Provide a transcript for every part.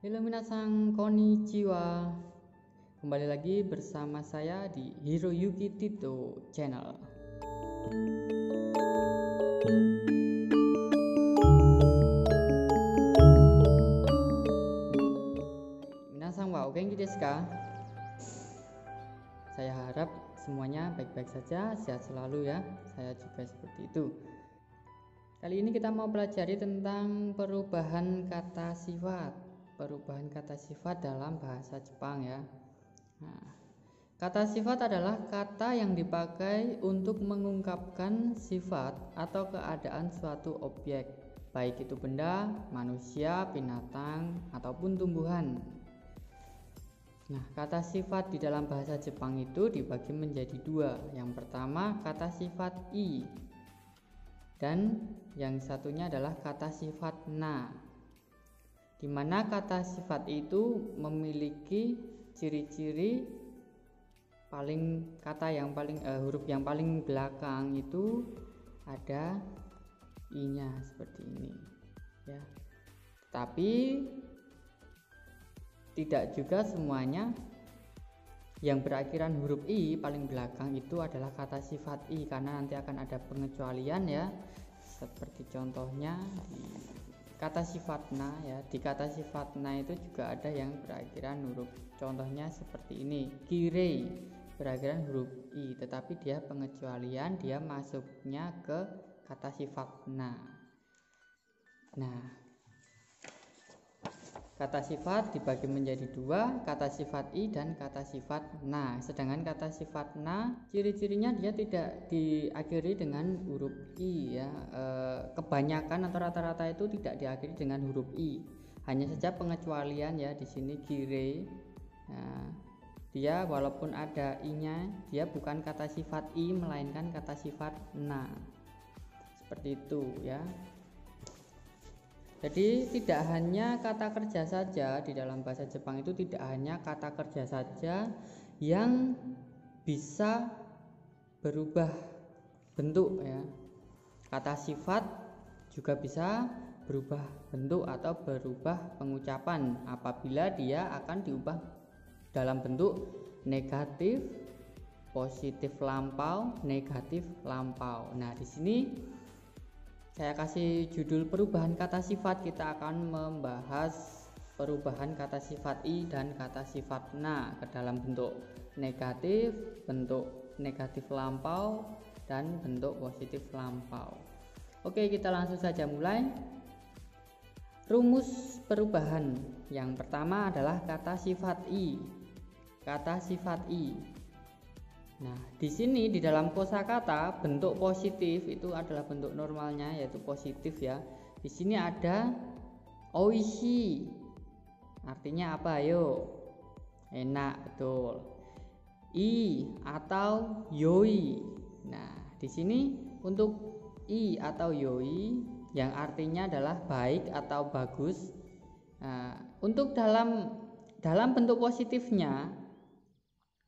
Halo minasan konnichiwa. Kembali lagi bersama saya di Hiroyuki Tito Channel. Minasan wa ogenki desu ka? Saya harap semuanya baik-baik saja, sehat selalu ya. Saya juga seperti itu. Kali ini kita mau pelajari tentang perubahan kata sifat. Perubahan kata sifat dalam bahasa Jepang ya. Nah, kata sifat adalah kata yang dipakai untuk mengungkapkan sifat atau keadaan suatu objek, baik itu benda, manusia, binatang, ataupun tumbuhan. Nah, kata sifat di dalam bahasa Jepang itu dibagi menjadi dua. Yang pertama kata sifat i, dan yang satunya adalah kata sifat na, di mana kata sifat itu memiliki ciri-ciri huruf yang paling belakang itu ada i-nya seperti ini ya. Tapi tidak juga semuanya yang berakhiran huruf i paling belakang itu adalah kata sifat i, karena nanti akan ada pengecualian ya. Seperti contohnya di kata sifat na ya. Di kata sifat na itu juga ada yang berakhiran huruf. Contohnya seperti ini, kirei berakhiran huruf i, tetapi dia pengecualian, dia masuknya ke kata sifat na. Nah, kata sifat dibagi menjadi dua, kata sifat i dan kata sifat na. Sedangkan kata sifat na, ciri-cirinya dia tidak diakhiri dengan huruf i ya. Kebanyakan atau rata-rata itu tidak diakhiri dengan huruf i. Hanya saja pengecualian ya, di sini kirei. Nah, dia walaupun ada i-nya, dia bukan kata sifat i melainkan kata sifat na. Seperti itu ya. Jadi tidak hanya kata kerja saja, di dalam bahasa Jepang itu tidak hanya kata kerja saja yang bisa berubah bentuk ya. Kata sifat juga bisa berubah bentuk atau berubah pengucapan apabila dia akan diubah dalam bentuk negatif, positif lampau, negatif lampau. Nah, di sini saya kasih judul perubahan kata sifat. Kita akan membahas perubahan kata sifat i dan kata sifat na ke dalam bentuk negatif lampau, dan bentuk positif lampau. Oke, kita langsung saja mulai. Rumus perubahan yang pertama adalah kata sifat i. Kata sifat i. Nah, di sini di dalam kosakata bentuk positif itu adalah bentuk normalnya, yaitu positif ya. Di sini ada oishi. Artinya apa? Ayo. Enak, betul. I atau yoi. Nah, di sini untuk i atau yoi yang artinya adalah baik atau bagus. Nah, untuk dalam bentuk positifnya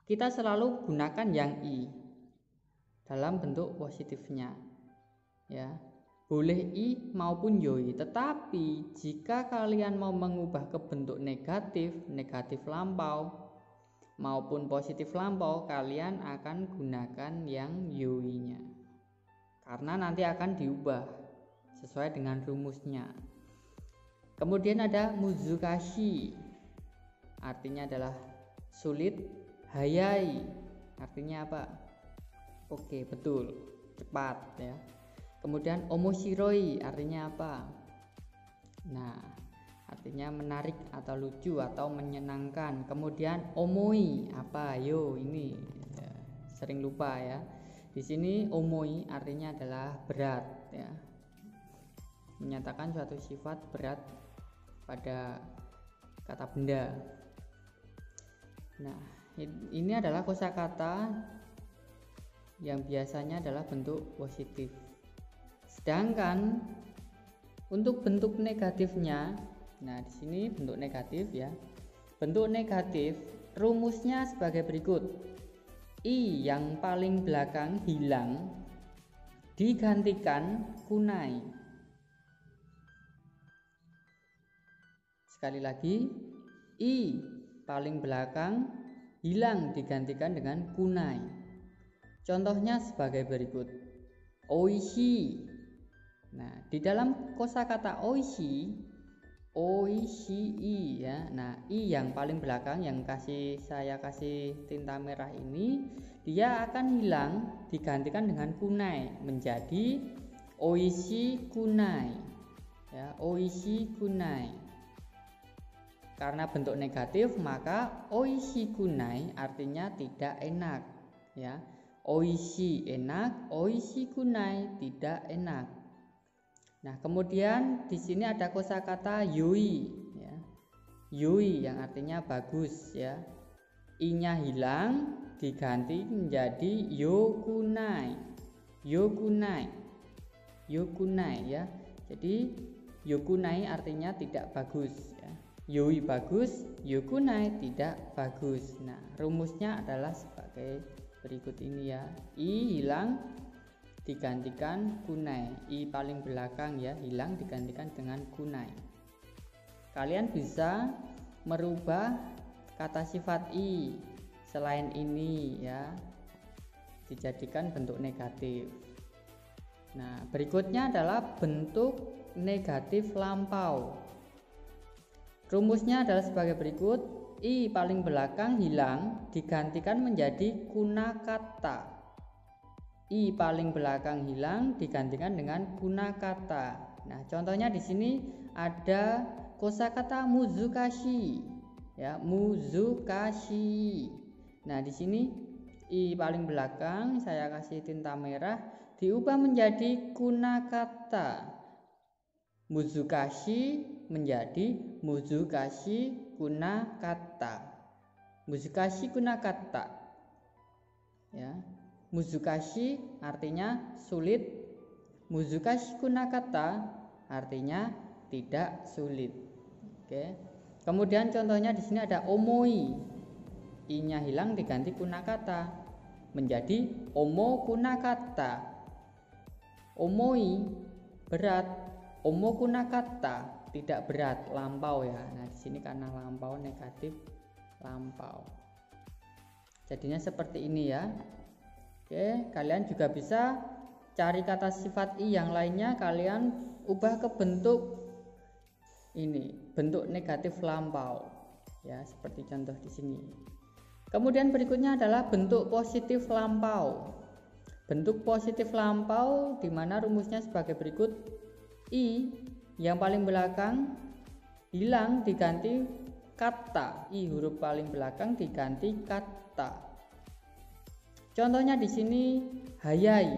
kita selalu gunakan yang i dalam bentuk positifnya ya. Boleh i maupun yoi, tetapi jika kalian mau mengubah ke bentuk negatif lampau maupun positif lampau, kalian akan gunakan yang yoi-nya, karena nanti akan diubah sesuai dengan rumusnya. Kemudian ada muzukashi, artinya adalah sulit. Hayai artinya apa? Oke, betul, cepat ya. Kemudian omoshiroi artinya apa? Nah, artinya menarik atau lucu atau menyenangkan. Kemudian omoi apa? Yo, ini ya, sering lupa ya. Di sini omoi artinya adalah berat ya. Menyatakan suatu sifat berat pada kata benda. Nah, ini adalah kosakata yang biasanya adalah bentuk positif. Sedangkan untuk bentuk negatifnya, nah di sini bentuk negatif ya. Bentuk negatif rumusnya sebagai berikut. I yang paling belakang hilang digantikan kunai. Sekali lagi, i paling belakang hilang digantikan dengan kunai. Contohnya sebagai berikut. Oishi. Nah, di dalam kosakata oishi, oishii ya. Nah, i yang paling belakang yang saya kasih tinta merah ini, dia akan hilang digantikan dengan kunai menjadi oishi kunai. Ya, oishi kunai. Karena bentuk negatif, maka oishi kunai artinya tidak enak, ya. Oishi enak, oishi kunai tidak enak. Nah, kemudian di sini ada kosakata yui, ya. Yui yang artinya bagus, ya. I-nya hilang diganti menjadi yokunai. Yokunai. Yokunai, ya. Jadi yokunai artinya tidak bagus, ya. Yui bagus, yokunai tidak bagus. Nah, rumusnya adalah sebagai berikut ini, ya. I hilang digantikan kunai. I paling belakang, ya, hilang digantikan dengan kunai. Kalian bisa merubah kata sifat i selain ini, ya, dijadikan bentuk negatif. Nah, berikutnya adalah bentuk negatif lampau. Rumusnya adalah sebagai berikut. I paling belakang hilang digantikan menjadi kunakata. I paling belakang hilang digantikan dengan kunakata. Nah, contohnya di sini ada kosakata muzukashi, ya, muzukashi. Nah, di sini i paling belakang saya kasih tinta merah diubah menjadi kunakata. Muzukashi menjadi muzukashi kunakata. Muzukashi kunakata. Ya. Muzukashi artinya sulit, muzukashi kunakata artinya tidak sulit. Oke. Kemudian contohnya di sini ada omoi. I-nya hilang diganti kunakata menjadi omo kunakata. Omoi berat, omo kunakata tidak berat, lampau, ya. Nah, di sini karena lampau negatif lampau. Jadinya seperti ini, ya. Oke, kalian juga bisa cari kata sifat i yang lainnya, kalian ubah ke bentuk ini, bentuk negatif lampau, ya, seperti contoh di sini. Kemudian berikutnya adalah bentuk positif lampau. Bentuk positif lampau di mana rumusnya sebagai berikut. I yang paling belakang hilang diganti kata. I huruf paling belakang diganti kata. Contohnya di sini hayai.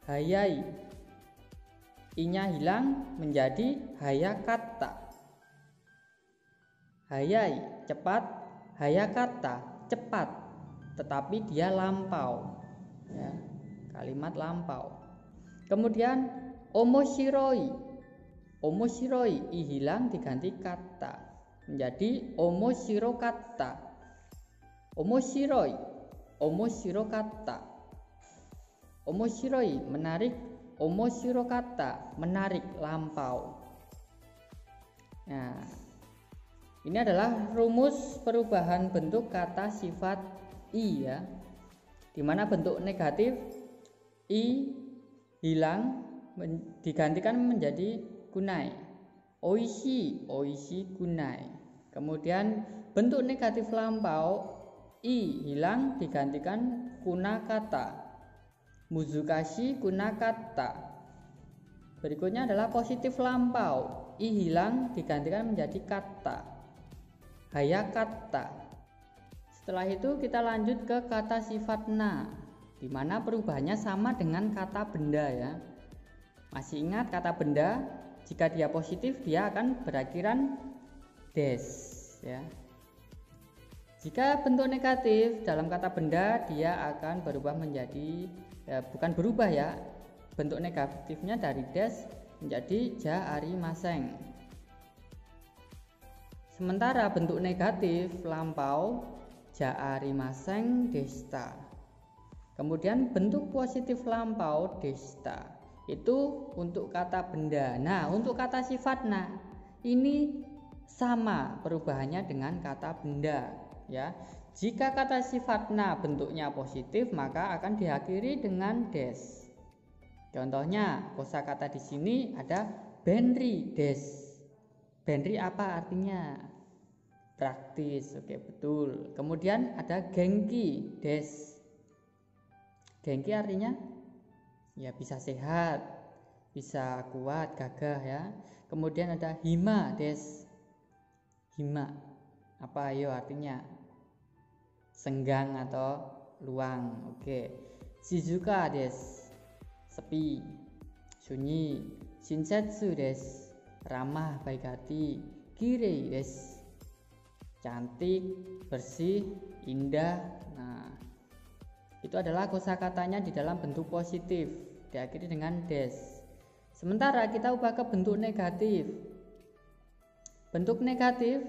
Hayai. I-nya hilang menjadi hayakata. Hayai cepat, hayakata cepat, tetapi dia lampau, ya. Kalimat lampau. Kemudian omoshiroi. Omoshiroi, i hilang diganti kata menjadi omoshirokata. Omoshiroi, omoshirokata. Omoshiroi menarik, omoshirokata menarik, lampau. Nah, ini adalah rumus perubahan bentuk kata sifat i, ya. Di mana bentuk negatif i hilang digantikan menjadi kunai. Oishi, oishi kunai. Kemudian bentuk negatif lampau i hilang digantikan kunakata. Muzukashi kunakata. Berikutnya adalah positif lampau. I hilang digantikan menjadi kata. Hayakata. Setelah itu kita lanjut ke kata sifat na, di mana perubahannya sama dengan kata benda, ya. Masih ingat kata benda? Jika dia positif dia akan berakhiran des, ya. Jika bentuk negatif dalam kata benda dia akan berubah menjadi, ya, bukan berubah, ya. Bentuk negatifnya dari des menjadi ja arimaseng. Sementara bentuk negatif lampau ja arimaseng desta. Kemudian bentuk positif lampau desta. Itu untuk kata benda. Nah, untuk kata sifat na, ini sama perubahannya dengan kata benda ya. Jika kata sifat na bentuknya positif maka akan diakhiri dengan des. Contohnya kosakata di sini ada benri des. Benri apa artinya? Praktis, oke betul. Kemudian ada genki des. Genki artinya ya bisa sehat, bisa kuat, gagah ya. Kemudian ada hima des. Hima apa ayo artinya? Senggang atau luang. Oke. Shizuka des. Sepi, sunyi. Shinsetsu des. Ramah, baik hati. Kirei des. Cantik, bersih, indah. Nah, itu adalah kosakatanya di dalam bentuk positif, diakhiri dengan des. Sementara kita ubah ke bentuk negatif. Bentuk negatif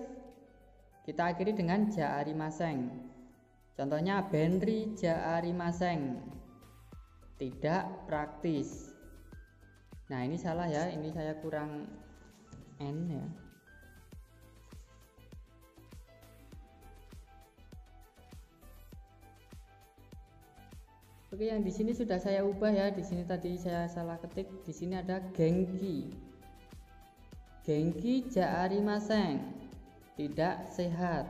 kita akhiri dengan ja arimaseng. Contohnya benri ja arimaseng. Tidak praktis. Nah, ini salah ya, ini saya kurang n ya. Oke, yang di sini sudah saya ubah ya. Di sini tadi saya salah ketik. Di sini ada genki. Genki ja arimaseng. Tidak sehat.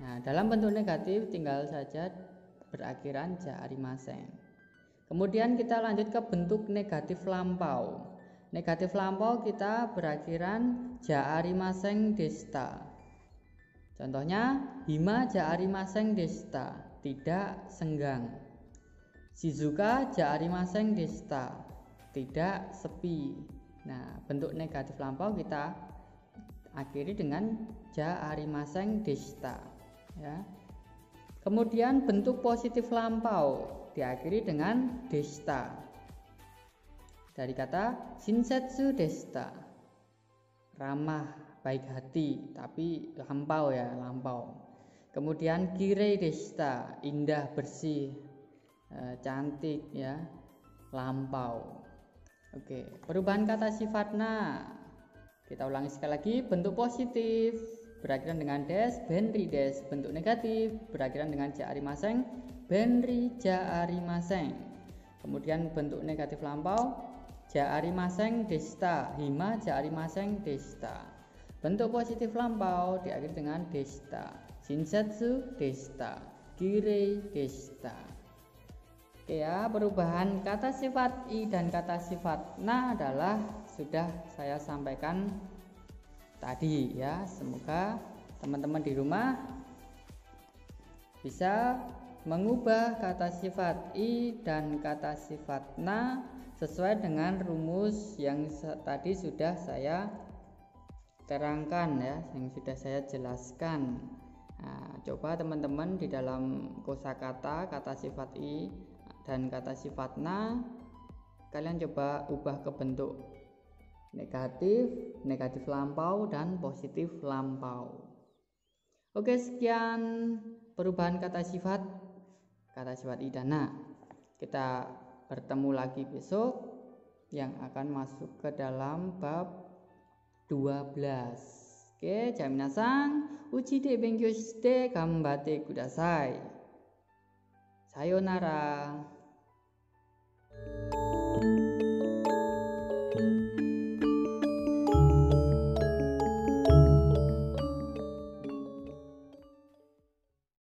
Nah, dalam bentuk negatif tinggal saja berakhiran ja arimaseng. Kemudian kita lanjut ke bentuk negatif lampau. Negatif lampau kita berakhiran ja arimaseng desta. Contohnya hima ja arimaseng desta. Tidak senggang. Shizuka ja arimaseng desta. Tidak sepi. Nah, bentuk negatif lampau kita akhiri dengan ja arimaseng desta ya. Kemudian bentuk positif lampau diakhiri dengan desta. Dari kata shinsetsu desta. Ramah, baik hati, tapi lampau ya, lampau. Kemudian kirei desta, indah, bersih, cantik ya, lampau. Oke, perubahan kata sifat na. Kita ulangi sekali lagi. Bentuk positif berakhiran dengan des, benri des. Bentuk negatif berakhiran dengan ja arimaseng, benri ja arimaseng. Kemudian bentuk negatif lampau ja arimaseng desta, hima ja arimaseng desta. Bentuk positif lampau diakhiri dengan desta. Shinsetsu desta, kirei desta. Oke ya, perubahan kata sifat i dan kata sifat na adalah sudah saya sampaikan tadi ya. Semoga teman-teman di rumah bisa mengubah kata sifat i dan kata sifat na sesuai dengan rumus yang tadi sudah saya terangkan ya, yang sudah saya jelaskan. Nah, coba teman-teman di dalam kosakata kata sifat i dan kata sifat na kalian coba ubah ke bentuk negatif, negatif lampau dan positif lampau. Oke, sekian perubahan kata sifat i dan na. Kita bertemu lagi besok yang akan masuk ke dalam bab 12. Oke, jaminasang uchi de benkyou shite ganbatte kudasai. Sayonara.